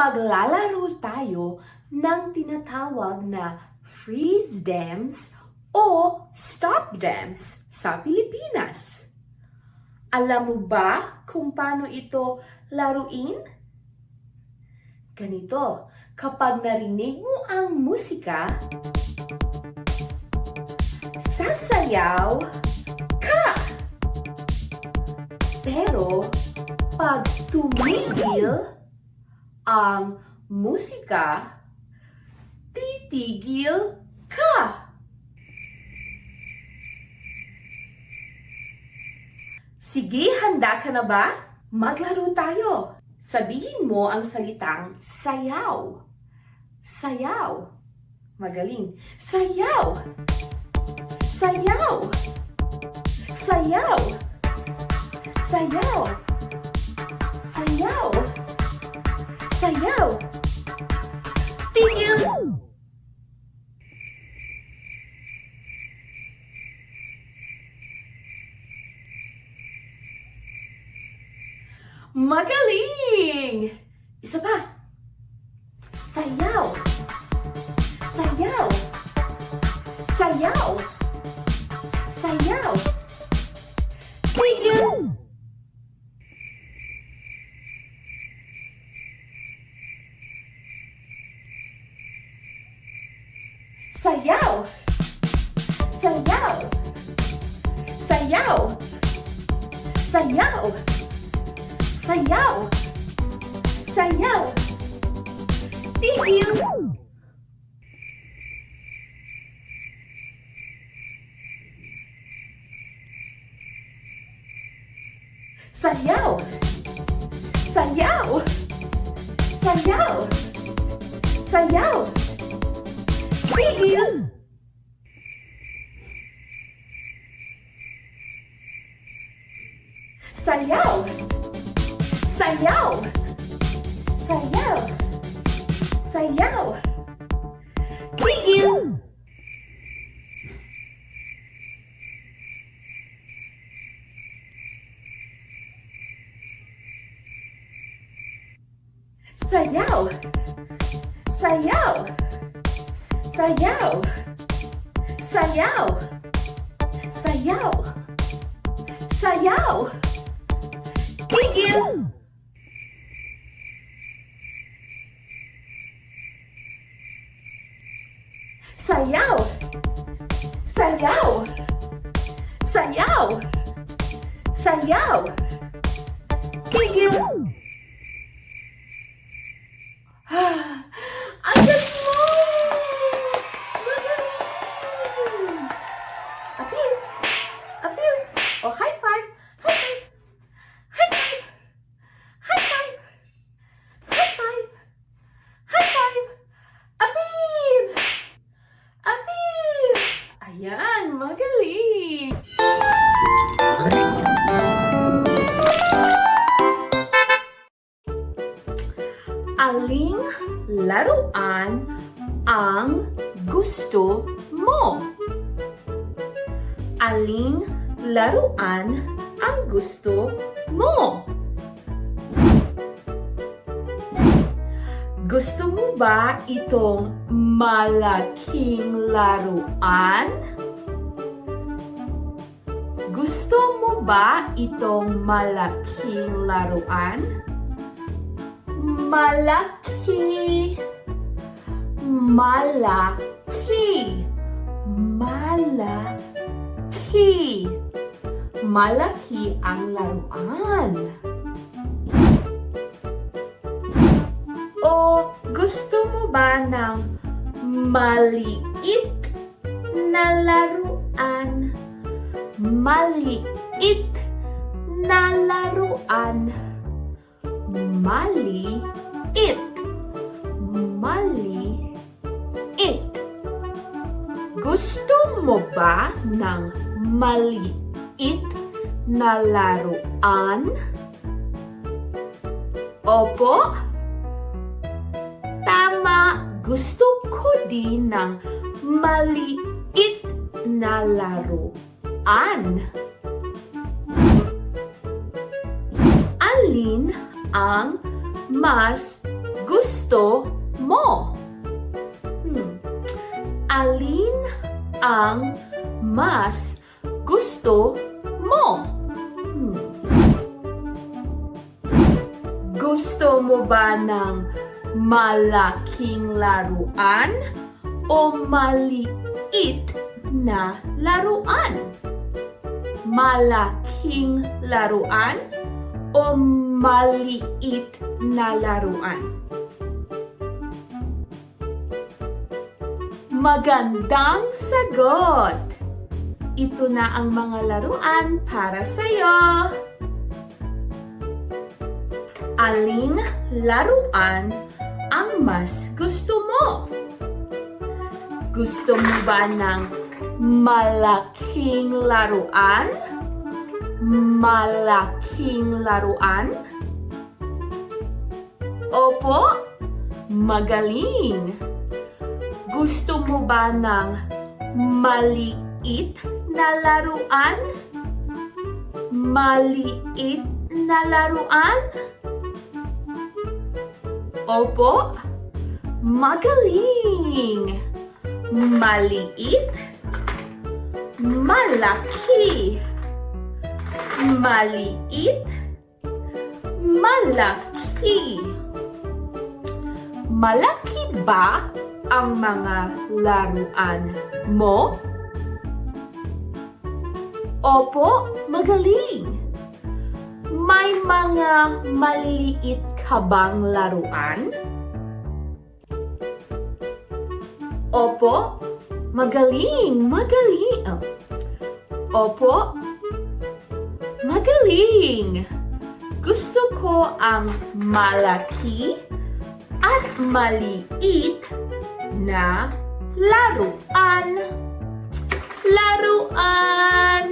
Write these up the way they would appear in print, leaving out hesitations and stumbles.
maglalaro tayo ng tinatawag na freeze dance o stop dance sa Pilipinas. Alam mo ba kung paano ito laruin? Ganito, kapag narinig mo ang musika, sasayaw ka. Pero pag tumigil ang musika, titigil ka. Sige, handa ka na ba? Maglaro tayo. Sabihin mo ang salitang sayaw. Sayaw. Magaling. Sayaw. Sayaw. Sayaw. Sayaw. Sayaw. Sayaw. Tigil. Magaling! Isa pa. Sayaw. Sayaw. Sayaw. Sayaw. Tigil. Sayaw. Sayaw. Sayaw. Sayaw. Sayaw. Sayaw. Tigil. Sayaw. Sayaw. Sayaw. Sayaw. Tigil. Sayaw. Sayaw. Sayaw. Sayaw. Tigil. Sayaw. Sayaw. Sayaw. Sayaw. Sayaw. Sayaw. Tigil. Sayaw. Sayaw. Sayaw. Sayaw. Tigil. Ang galing mo! Magaling! Appeal! Appeal! Oh, high five! High five! High five! High five! High five! High five! Appeal! Appeal! Ayan, magaling! Aling laruan ang gusto mo? Aling laruan ang gusto mo? Gusto mo ba itong malaking laruan? Gusto mo ba itong malaking laruan? Malaki. Malaki. Malaki. Malaki ang laruan. O gusto mo ba ng maliit na laruan? Maliit na laruan. Maliit. Maliit. Gusto mo ba ng maliit na laruan? Opo? Tama. Gusto ko din ng maliit na laruan. Alin ang mas gusto mo? Alin ang mas gusto mo? Gusto mo ba ng malaking laruan o maliit na laruan? Malaking laruan o maliit na laruan? Magandang sagot! Ito na ang mga laruan para sa'yo. Aling laruan ang mas gusto mo? Gusto mo ba ng malaking laruan? Malaking laruan? Opo, magaling! Gusto mo ba ng maliit na laruan? Maliit na laruan? Opo, magaling! Maliit, malaki. Maliit, malaki. Malaki ba ang mga laruan mo? Opo, magaling! May mga maliliit ka bang laruan? Opo, magaling! Magaling! Opo, magaling! Gusto ko ang malaki at maliit na laruan. Laruan!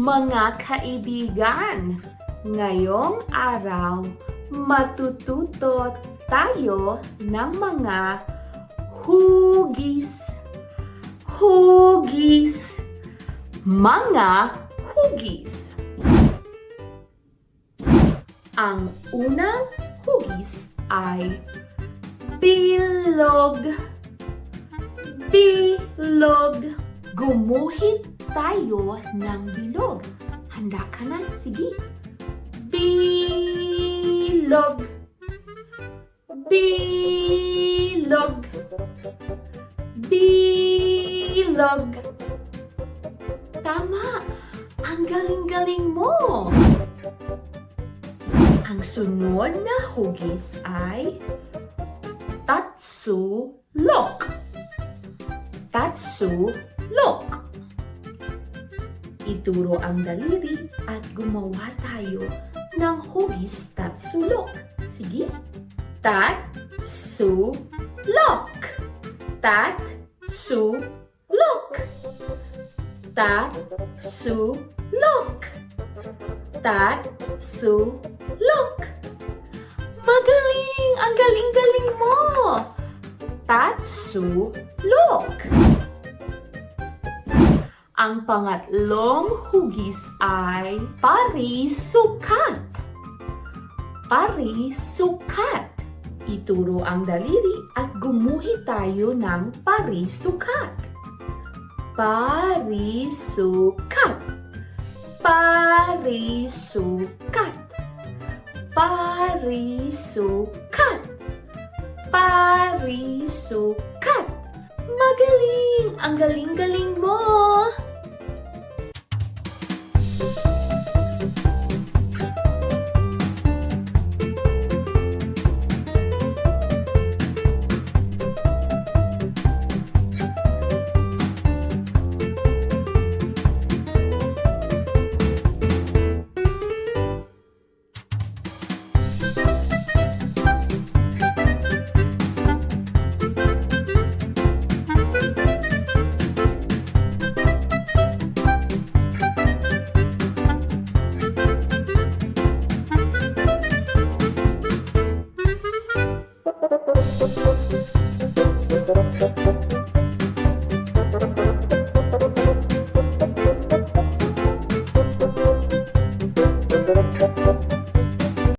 Mga kaibigan, ngayong araw matututo tayo ng mga hugis. Hugis. Mga hugis. Ang unang hugis ay bilog. Bilog. Gumuhit tayo ng bilog. Handa ka na? Sige. Bilog. Bilog. Bilog. Tama! Ang galing-galing mo! Ang sunod na hugis ay tatsulok. Tatsulok. Ituro ang daliri at gumawa tayo ng hugis tatsulok. Sige. Tatsulok. Tatsulok. Tatsulok. Tatsulok. Magaling! Ang galing-galing mo! Tatsulok. Ang pangatlong hugis ay parisukat. Parisukat. Ituro ang daliri at gumuhit tayo ng parisukat. Parisukat. Parisukat. Parisukat. Parisukat. Magaling! Ang galing-galing mo!